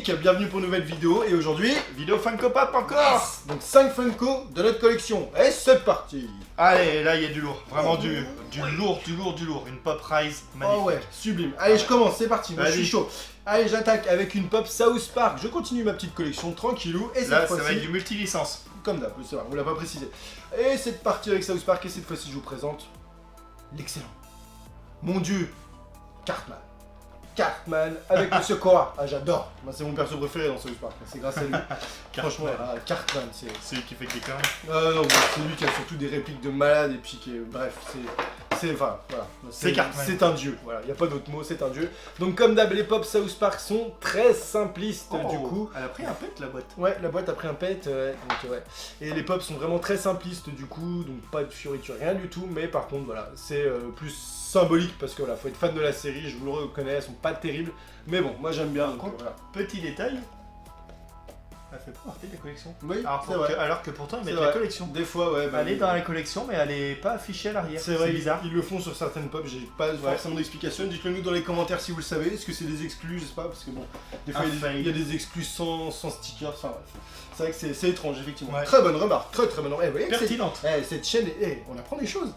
Nick, bienvenue pour une nouvelle vidéo et aujourd'hui, Vidéo Funko Pop encore. donc 5 Funko de notre collection. Et c'est parti. Allez, là il y a du lourd, vraiment du lourd, une Pop Rise magnifique. Oh ouais, sublime. Allez, je commence, c'est parti, moi je suis Vas-y. chaud. Allez, j'attaque avec une Pop South Park. Je continue ma petite collection tranquillou et cette Là ça va être fois-ci, du multi-licence. comme d'hab, c'est vrai, on l'a pas précisé. Et c'est parti avec South Park et cette fois-ci je vous présente l'excellent. Mon dieu, Cartman. Cartman avec Monsieur Koa. Ah, j'adore. Moi, c'est mon perso préféré dans South Park. C'est grâce à lui. Franchement, Cartman, c'est. C'est lui qui fait des conneries. Non, mais c'est lui qui a surtout des répliques de malade et puis qui est. Bref, enfin, voilà. C'est Cartman. C'est un dieu. Voilà, il n'y a pas d'autre mot, c'est un dieu. Donc, comme d'hab, les pop South Park sont très simplistes du coup. Elle a pris un pet la boîte. Ouais, la boîte a pris un pet, donc ouais. Et les pops sont vraiment très simplistes du coup, donc pas de fioriture, rien du tout, mais par contre voilà, c'est plus symbolique parce que voilà, faut être fan de la série, je vous le reconnais, elles sont pas terribles, mais bon, moi j'aime bien. Par donc, contre, voilà. Petit détail, elle fait pas partie de la collection. Oui, Alors, c'est vrai. alors que pourtant elle C'est met de la vrai. collection. Des fois, ouais. Elle est dans la collection mais elle est pas affichée à l'arrière. C'est vrai, bizarre. ils le font sur certaines pop, j'ai pas forcément d'explication. Dites-le nous dans les commentaires si vous le savez. Est-ce que c'est des exclus, je sais pas, parce que bon, des fois il y a des exclus sans sticker, enfin bref. C'est vrai que c'est étrange, effectivement. Ouais. Très bonne remarque, très bonne remarque. Vous voyez, Pertinente. cette chaîne, on apprend des choses.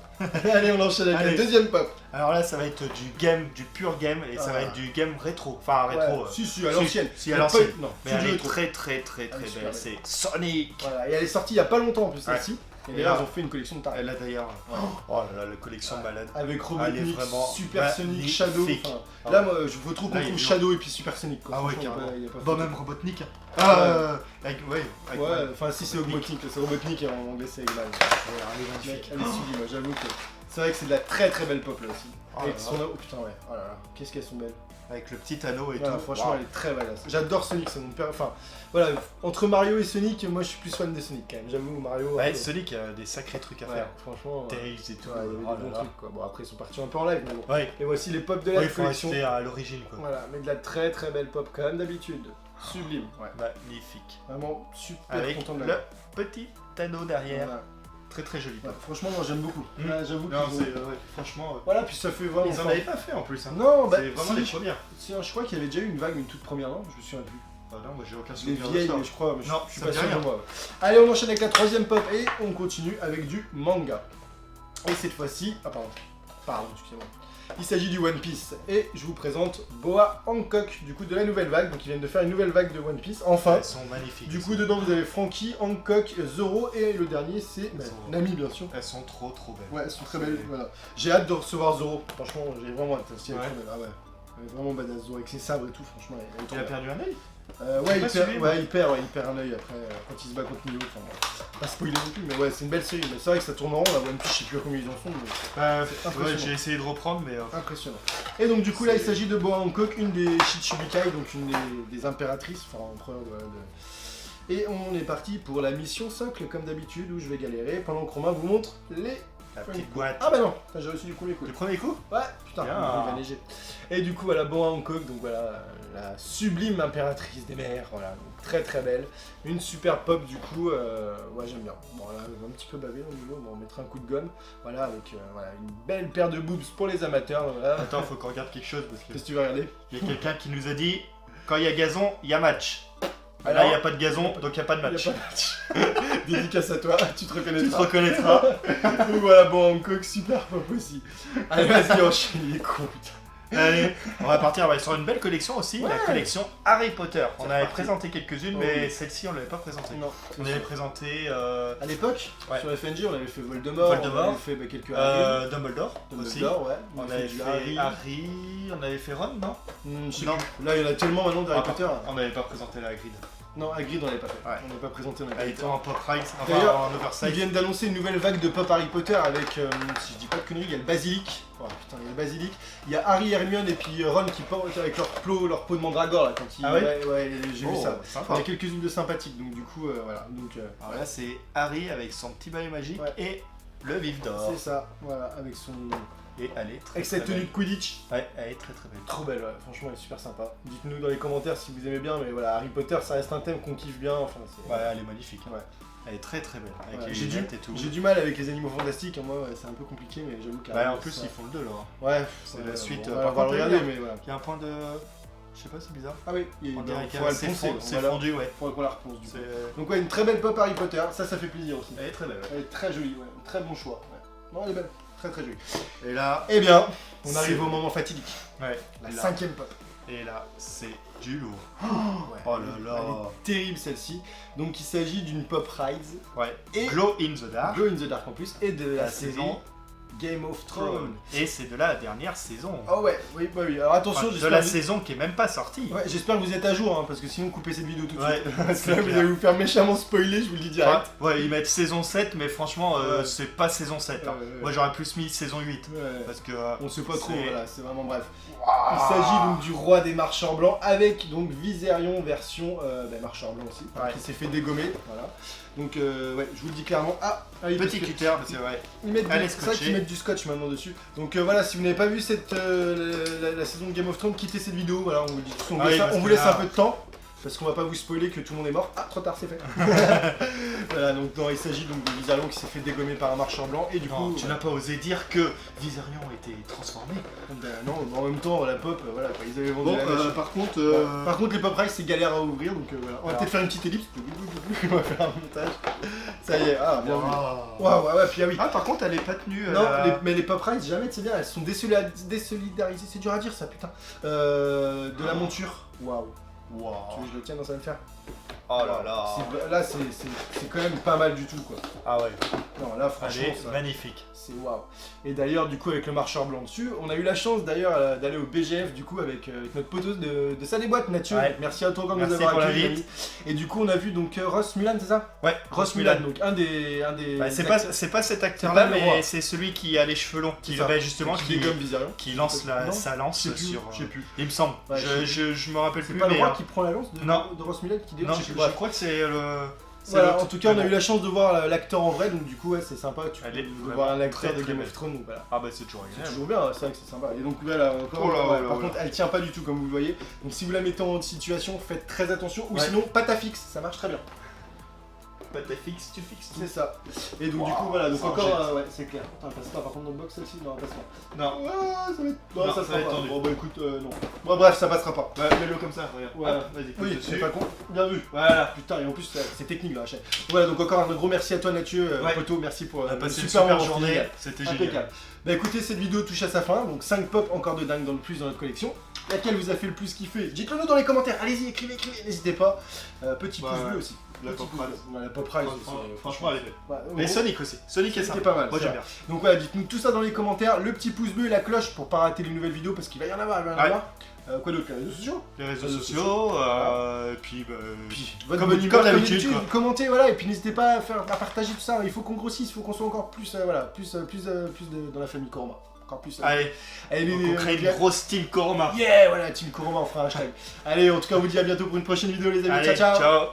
Allez, on enchaîne avec Allez. la deuxième pop. Alors là ça va être du pur game et ça va être du game rétro. Enfin rétro. Ouais, si, à l'ancienne. Si, à l'ancienne. Non, Mais c'est elle du est rétro. très Elle est super belle. C'est Sonic. Voilà, et elle est sortie il y a pas longtemps en plus, Ouais. celle-ci. Et Et d'ailleurs, là- ils ont fait une collection de tarés. Elle a d'ailleurs. Oh là là, la collection malade. Avec Elle est Robotnik, vraiment Super Sonic, magnifique. Shadow. Enfin, Ah là, ouais. moi, je veux trop qu'on Là, il trouve est Shadow et puis Super Sonic. Quoi. Ah ouais, Franchement, carrément. y a pas Bon, photo. même Robotnik. Ouais. Avec Ouais, enfin, si c'est Robotnik, c'est Robotnik et en anglais c'est Eggman. elle est magnifique. Elle est sublime, moi, j'avoue que. C'est vrai que c'est de la très belle pop là aussi. Oh Avec là son. Oh putain, ouais. Oh là là, qu'est-ce qu'elles sont belles. Avec le petit anneau et Ouais, tout. franchement, Wow. elle est très badass. J'adore Sonic, c'est mon père. Enfin, voilà, entre Mario et Sonic, moi je suis plus fan de Sonic quand même. J'avoue, Mario. Ouais, Sonic a des sacrés trucs à ouais, faire. franchement. Tails et tout. Ouais, il y avait Oh des là bons là. trucs quoi. Bon, après ils sont partis un peu en live, mais bon. Ouais. Et voici les pop de Ouais, la il faut collection. rester à l'origine quoi. Voilà, mais de la très belle pop comme d'habitude. Sublime. Ouais. Magnifique. Vraiment super Avec content de le la petit anneau derrière. Voilà. Très joli. Ouais, franchement, moi j'aime beaucoup. Mm. Là, j'avoue Non, qu'ils c'est ont- franchement. Voilà, puis ça fait vraiment. Ils en enfin, avaient pas fait en plus. Hein. Non, bah. C'est vraiment si, les premières. si, je crois qu'il y avait déjà eu une vague, une toute première, non? Je me souviens plus. Ah non, moi j'ai aucun Les souvenir de vieilles, ça. mais je crois, mais Non, je suis ça pas me sûr dit de rien. moi. Allez, on enchaîne avec la troisième pop et on continue avec du manga. Et cette fois-ci, pardon, excusez-moi. Il s'agit du One Piece et je vous présente Boa Hancock, du coup de la nouvelle vague. Donc ils viennent de faire une nouvelle vague de One Piece, enfin. Elles sont magnifiques. Du coup, dedans vous avez Franky, Hancock, Zoro et le dernier c'est Zoro. Nami, bien sûr. Elles sont trop belles. Ouais, elles sont très belles. Voilà. J'ai hâte de recevoir Zoro. Franchement, j'ai vraiment hâte. Si elle est Ouais. trop belle. Ah ouais. Elle est vraiment badass Zoro avec ses sabres et tout. Franchement, elle est trop Il a belle. perdu un œil. Ouais, pas suivi, moi. il perd un œil après quand il se bat contre Nio. Enfin, bon, pas spoiler non plus, mais ouais, c'est une belle série. Mais c'est vrai que ça tourne en rond. La One Piece, je sais plus à combien ils en sont, mais c'est impressionnant. Ouais, j'ai essayé de reprendre, mais. Impressionnant. Et donc, du coup, là, il s'agit de Boa Hancock, une des Shichibukai, donc une des impératrices, enfin, empereurs de. Et on est parti pour la mission 5, comme d'habitude, où je vais galérer pendant que Romain vous montre les. La petite boîte. Ah bah non, j'ai reçu du premier coup. Le premier coup. Ouais, putain, Bien. il va neiger. Et du coup, voilà, Boa Hancock, donc voilà, la sublime impératrice des mers, voilà, donc très belle. Une super pop, du coup, ouais, j'aime bien. Bon, là, elle va un petit peu baver au niveau, bon, on mettra un coup de gomme, voilà, avec voilà, une belle paire de boobs pour les amateurs, voilà. Attends, faut qu'on regarde quelque chose parce que Qu'est-ce que tu vas regarder? il y a quelqu'un qui nous a dit quand il y a gazon, il y a match. Là, Alors, il n'y a pas de gazon, donc il n'y a pas de il y a match. pas de match. Dédicace à toi, tu te Tu te reconnaîtras. reconnaîtras. Donc voilà, Boa Hancock, super pop aussi. Allez, vas-y, enchaîne, il est con, putain. Allez, on va partir sur une belle collection aussi, Ouais. la collection Harry Potter. On C'est avait parti. présenté quelques-unes, Oh mais oui. celle-ci on l'avait pas présentée. Non, On avait présenté à l'époque, Ouais. sur FNG, on avait fait Voldemort, Voldemort. on avait fait quelques Harry, Dumbledore aussi. Dumbledore, ouais. On avait du fait Harry, on avait fait Ron, non Je sais Non. plus. Là, il y en a tellement maintenant d'Harry Ah, Potter. On n'avait pas présenté la Hagrid. Non, Hagrid, on l'avait pas fait. Ouais. On l'avait pas présenté dans Elle les était en pop rise, D'ailleurs, enfin en Ils oversize. viennent d'annoncer une nouvelle vague de pop Harry Potter avec, si je dis pas de conneries, il y a le basilic. Oh putain, il y a le basilic. Il y a Harry, Hermione et puis Ron qui portent avec leur peau de mandragore là quand ils. Ah ouais ouais, j'ai vu Oh, ça. Il y sympa. a quelques-unes de sympathiques, donc du coup, voilà. Donc, Alors là, c'est Harry avec son petit balai magique Ouais. et le vif d'or. c'est ça, voilà, avec son. Et elle est très, Avec cette très tenue belle. de Quidditch. Ouais, elle est très belle. Trop belle, ouais. Franchement, elle est super sympa. Dites-nous dans les commentaires si vous aimez bien, mais voilà, Harry Potter, ça reste un thème qu'on kiffe bien. Enfin, c'est. Ouais, elle est magnifique. Ouais. Elle est très belle. Avec Ouais, les j'ai lunettes et tout. du mal avec les animaux fantastiques, hein, moi ouais, c'est un peu compliqué, mais j'avoue qu'Harry, en plus, ça- ils font le 2 là. Ouais, C'est la suite, on par va contre, le regarder, d'ailleurs, mais voilà. Il y a un point de. Je sais pas, c'est bizarre. Ah oui, On dirait que faudra le c'est poncer. c'est fondu, ouais. Faudra qu'on la reponce du coup. C'est- Donc ouais, une très belle pop Harry Potter, ça fait plaisir aussi. Elle est très belle. Ouais. Elle est très jolie, ouais. Très bon choix. Ouais. Non, elle est belle. Très très jolie. Et là, Eh bien, on C'est- arrive au moment fatidique. ouais. La Et là, 5ème pop. et là, c'est du lourd. Ouais, Oh là là. Elle est terrible celle-ci. Donc il s'agit d'une pop Rise Ouais. et Glow in the Dark. Glow in the Dark en plus et de la, La série saison Game of Thrones. Et c'est de la dernière saison. Oh ouais, oui, bah oui. Alors attention, Enfin, de j'espère la que- saison qui est même pas sortie. Ouais, j'espère que vous êtes à jour, hein, parce que sinon coupez cette vidéo tout de Ouais, suite. Parce que c'est là, vous clair. allez vous faire méchamment spoiler, je vous le dis direct. Ouais, ils mettent saison 7, mais franchement, Ouais. c'est pas saison 7. Hein. Ouais. Moi, j'aurais plus mis saison 8. Ouais. Parce que. On sait pas trop, c'est- voilà, c'est vraiment bref. Il s'agit donc du roi des marchands blancs avec donc Viserion version marchand blanc aussi, Ouais. qui s'est fait dégommer, voilà. Donc ouais, je vous le dis clairement. Ah, oui, parce Petit que cutter, c'est vrai. ils mettent elle est c'est ça scotchée. qu'ils mettent du scotch maintenant dessus. Donc voilà, si vous n'avez pas vu cette la saison de Game of Thrones, quittez cette vidéo. Voilà, on vous dit, on Ah vous oui, laisse, parce on vous que laisse là- un peu de temps. Parce qu'on va pas vous spoiler que tout le monde est mort. Ah, trop tard, c'est fait. Voilà, donc non, il s'agit donc de Viserion qui s'est fait dégommer par un marchand blanc et du Non, coup. tu n'as pas osé dire que Viserion était transformé. Ben non, en même temps, la pop, voilà, quoi, ils avaient vendu Bon, la mèche. par contre. Bon, par contre, les pop rice, c'est galère à ouvrir, donc voilà. On va Alors. peut-être faire une petite ellipse. On va faire un montage. Ça y est, ah, bien vu. Waouh. Waouh, ouais, puis ah oui. Ah, par contre, elle est pas tenue. Non, mais les pop rice, jamais, c'est bien, elles sont désolidarisées, c'est dur à dire ça, putain. De la monture. Waouh. Waouh. Tu veux que je le tienne, non, ça va le faire. Oh là là. Là, c'est quand même pas mal du tout, quoi. Ah ouais. Non, là, Elle franchement, est ça. magnifique. C'est waouh. Et d'ailleurs, du coup, avec le marcheur blanc dessus, on a eu la chance d'ailleurs d'aller au BGF du coup avec notre poteau de Salle des Boîtes, Mathieu. Ouais. Merci à toi de nous Merci avoir pour accueillis. l'invite. Et du coup, on a vu donc Ross Mulan, c'est ça? Ouais, Ross Mulan, donc un des. Bah, c'est pas cet C'est acteur-là, pas le roi. mais c'est celui qui a les cheveux longs, C'est qui ça. justement qui dégomme Viserion. qui lance Non, sa lance Je sais plus. sur. Je sais plus. Il me semble. Ouais, je me rappelle C'est plus. pas le mais, roi qui prend la lance de non. Ross Mulan qui dégomme. Non, je sais je plus. Bref. crois que c'est le. c'est Voilà, l'autre. en tout cas, on a Mais eu bon. la chance de voir l'acteur en vrai, donc du coup, ouais, c'est sympa. Tu Elle est peux vraiment voir un acteur très, de très Game belle. of Thrones, donc voilà. Ah bah c'est toujours C'est agréable. toujours bien, c'est vrai que c'est sympa. Et donc voilà, encore, Oh là, ouais, oh là, par oh contre, là. elle tient pas du tout comme vous le voyez. Donc si vous la mettez en situation, faites très attention. Ou Ouais. sinon, pâte à fixe, ça marche très bien. Pas de fixe, tu fixes tout. C'est ça. Et donc du Wow, coup, voilà, donc ça en encore, jette. ouais, c'est clair. Attends, passe pas par contre dans le box celle-ci, non, passe pas. Non. Ah, ça va être. Non, Non, ça ça sera va être pas. tendu. Bon, bah écoute, non. Bon, bref, ça passera pas. Bah, mets-le comme ça, regarde. Voilà. Hop, vas-y, Oui, pose c'est dessus. pas con. Bien vu. Voilà. Putain, et en plus, c'est technique là, la chaîne. Voilà, donc encore un gros merci à toi, Mathieu. Ouais. Poto, merci pour On a le passé une super super moment, journée, génial. c'était génial. Impeccable. Bah écoutez, cette vidéo touche à sa fin, donc 5 pop encore de dingue dans le plus dans notre collection. Laquelle vous a fait le plus kiffer? Dites-le nous dans les commentaires, allez-y, écrivez, n'hésitez pas. Petit Bah, pouce bleu aussi. La Petit Pop pouce Rise. bleu. Ouais, la pop Rise, Franchement, elle est belle. Ouais, Et Sonic aussi. Sonic est C'était sympa. pas mal. Moi c'est j'aime vrai. bien. Donc voilà, dites-nous tout ça dans les commentaires, le petit pouce bleu et la cloche pour pas rater les nouvelles vidéos parce qu'il va y en avoir, il va y en Ouais. avoir. Quoi d'autre, les réseaux sociaux? Les réseaux Réseaux sociaux, et puis. Puis, Comme humeur, d'habitude, quoi. commentez, voilà, et puis n'hésitez pas à partager tout ça, il faut qu'on grossisse, il faut qu'on soit encore plus, dans la famille Koroma. Encore plus. Allez, Allez, on crée une grosse team Koroma. Yeah, voilà, Team Koroma, on fera un hashtag. Allez, en tout cas, on vous dit à bientôt pour une prochaine vidéo, les amis. Allez, Ciao, ciao. ciao.